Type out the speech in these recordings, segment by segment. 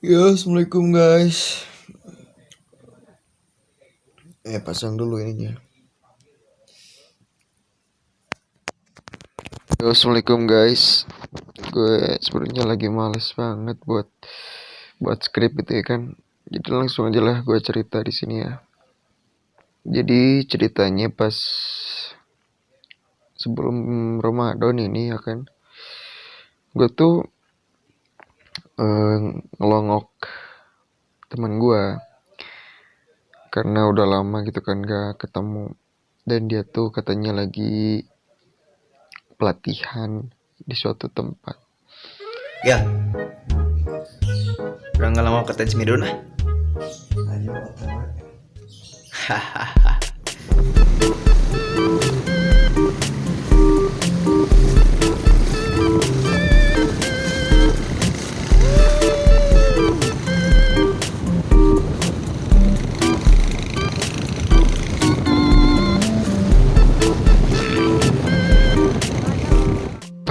Ya, assalamualaikum guys. Pasang dulu ininya. Yo, assalamualaikum guys. Gue sebenarnya lagi males banget buat skrip gitu ya kan. Jadi langsung aja lah gue cerita di sini ya. Jadi ceritanya pas sebelum Ramadan ini ya kan. Gue tuh ngelongok teman gue karena udah lama gitu kan gak ketemu, dan dia tuh katanya lagi pelatihan di suatu tempat. Ya, udah nggak lama ke Tens Midun ah. Ayo,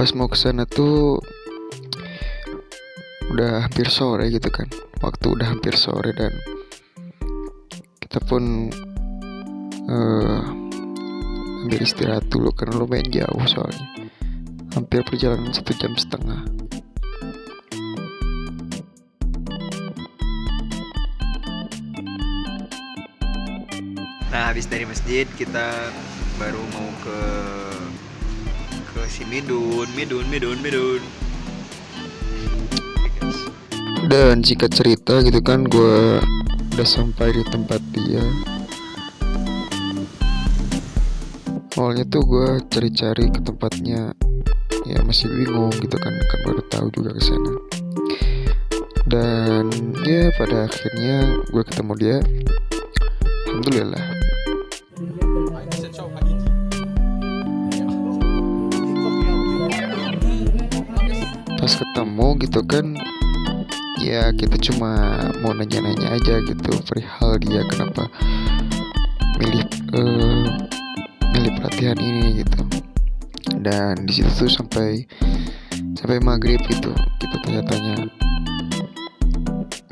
pas mau kesana tuh udah hampir sore gitu kan, waktu udah hampir sore dan kita pun ambil istirahat dulu karena lumayan jauh, soalnya hampir perjalanan 1,5 jam. Nah, habis dari masjid kita baru mau ke si Midun. Dan singkat cerita gitu kan, gue udah sampai di tempat dia. Awalnya tuh gue cari-cari ke tempatnya, ya masih bingung gitu kan baru tahu juga ke sana. Dan ya pada akhirnya gue ketemu dia, alhamdulillah. Pas ketemu gitu kan, ya kita cuma mau nanya-nanya aja gitu perihal dia kenapa milih pelatihan ini gitu. Dan di situ tuh sampai maghrib gitu kita tanya-tanya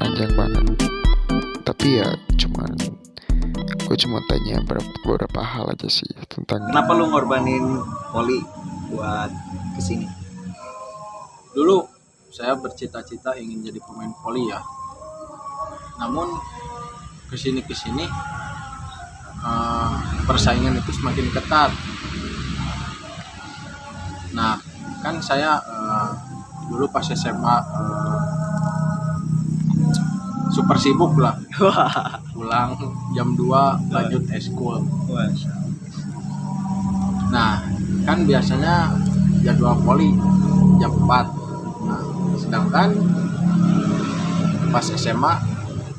panjang banget. Tapi ya gue cuma tanya beberapa hal aja sih tentang Kenapa lu ngorbanin voli buat kesini? Dulu saya bercita-cita ingin jadi pemain voli ya. Namun kesini persaingan itu semakin ketat. Nah, kan saya dulu pas SMA super sibuk lah. Pulang jam 2 lanjut eskul. Nah, kan biasanya jadwal voli jam 4. Nah, sedangkan pas SMA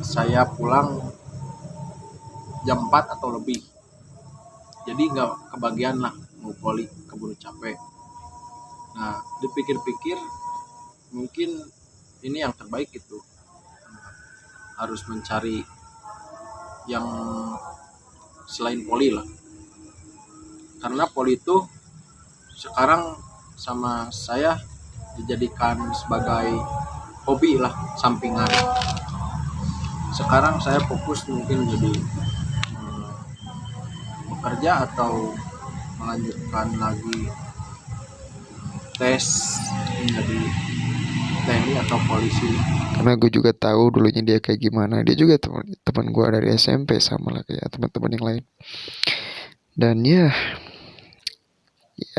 saya pulang jam 4 atau lebih. Jadi nggak kebagian lah mau voli, keburu capek. Nah, dipikir-pikir mungkin ini yang terbaik gitu. Harus mencari yang selain voli lah. Karena voli itu sekarang sama saya dijadikan sebagai hobi lah, sampingan. Sekarang saya fokus mungkin jadi bekerja atau melanjutkan lagi tes menjadi TNI atau polisi. karena gue juga tahu dulunya dia kayak gimana. Dia juga teman gue dari SMP, sama lah kayak teman-teman yang lain. Dan ya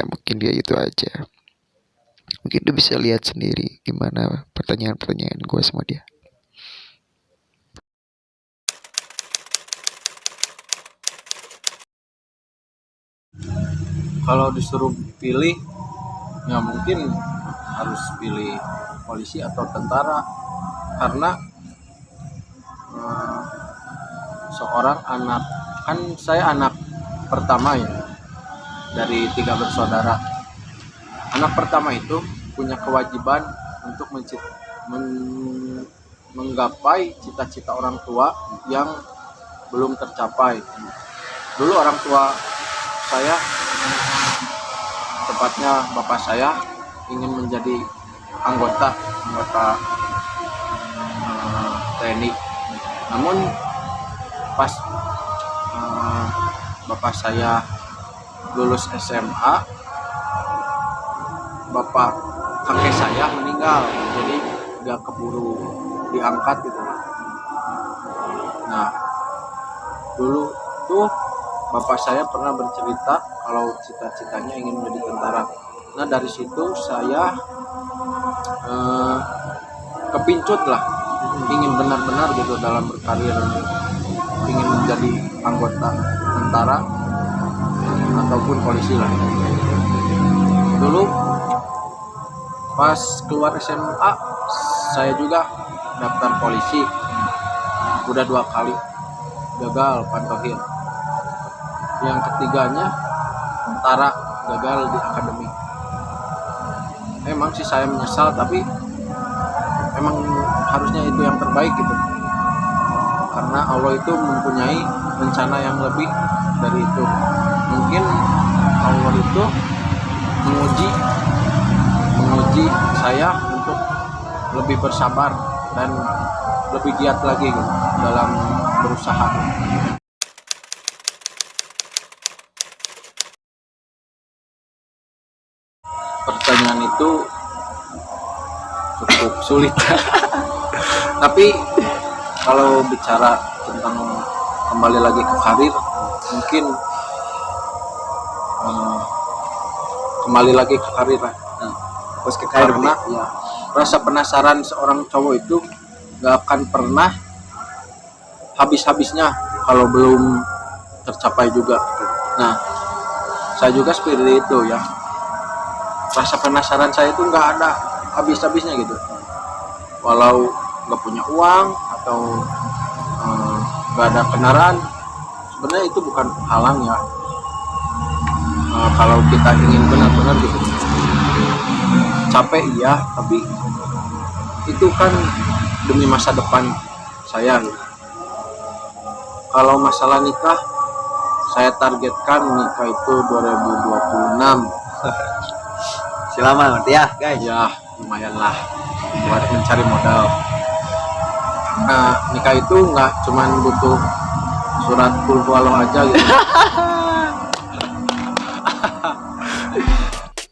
mungkin dia itu aja. Mungkin dia bisa lihat sendiri gimana pertanyaan-pertanyaan gue sama dia. Kalau disuruh pilih, ya mungkin harus pilih polisi atau tentara, karena seorang anak, kan saya anak pertama ya dari 3 bersaudara. Anak pertama itu punya kewajiban untuk menggapai cita-cita orang tua yang belum tercapai. Dulu orang tua saya, tepatnya bapak saya, ingin menjadi anggota TNI. Namun pas bapak saya lulus SMA, bapak kakek saya meninggal, jadi gak keburu diangkat gitu. Nah, dulu tuh bapak saya pernah bercerita kalau cita-citanya ingin menjadi tentara. Nah, dari situ saya kepincut lah, ingin benar-benar gitu dalam berkarir, ingin menjadi anggota tentara ataupun polisi lah. Dulu pas keluar SMA saya juga daftar polisi, udah 2 kali gagal pantauin. Yang ketiganya tentara, gagal di akademi. Emang sih saya menyesal, tapi emang harusnya itu yang terbaik gitu, karena Allah itu mempunyai rencana yang lebih dari itu. Mungkin Allah itu menguji saya untuk lebih bersabar dan lebih giat lagi gitu dalam berusaha. Pertanyaan itu cukup sulit. Tapi kalau bicara tentang kembali lagi ke karir, mungkin kembali lagi ke karir lah. Terus ke karir Karena ya, rasa penasaran seorang cowok itu gak akan pernah habis-habisnya kalau belum tercapai juga. Nah, saya juga seperti itu ya. Rasa penasaran saya itu nggak ada habis-habisnya gitu. Walau nggak punya uang atau nggak ada kendaraan, sebenarnya itu bukan halang ya. Kalau kita ingin benar-benar gitu, capek iya, tapi itu kan demi masa depan saya gitu. Kalau masalah nikah, saya targetkan nikah itu 2026. Selama berarti ya guys. Ya lumayan lah buat mencari modal. Nah, nikah itu nggak cuman butuh surat Qul Huwallahu aja gitu.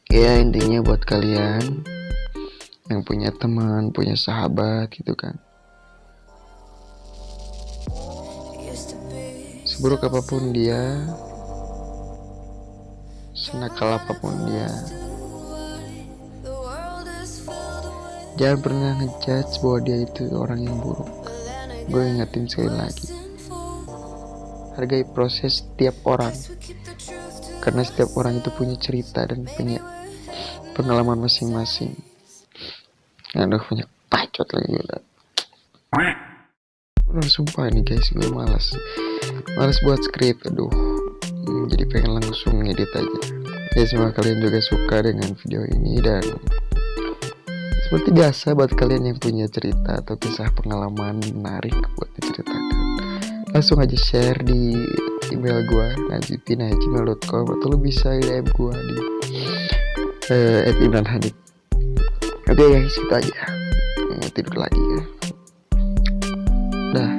Ya intinya buat kalian yang punya teman, punya sahabat gitu kan, seburuk apapun dia, senakal apapun dia, jangan pernah ngejudge bahwa dia itu orang yang buruk. Gue ingetin sekali lagi, hargai proses setiap orang, karena setiap orang itu punya cerita dan punya pengalaman masing-masing. Aduh, punya bacot lagi udah. Sumpah nih guys, gue malas buat skrip. Aduh, jadi pengen langsung ngedit aja. Ya, semoga kalian juga suka dengan video ini, dan seperti biasa buat kalian yang punya cerita atau kisah pengalaman menarik buat diceritakan, langsung aja share di email gue najipin@gmail.com, atau lu bisa DM gue di @imranhanif. Oke guys, gitu aja. Tidur lagi ya. Dah.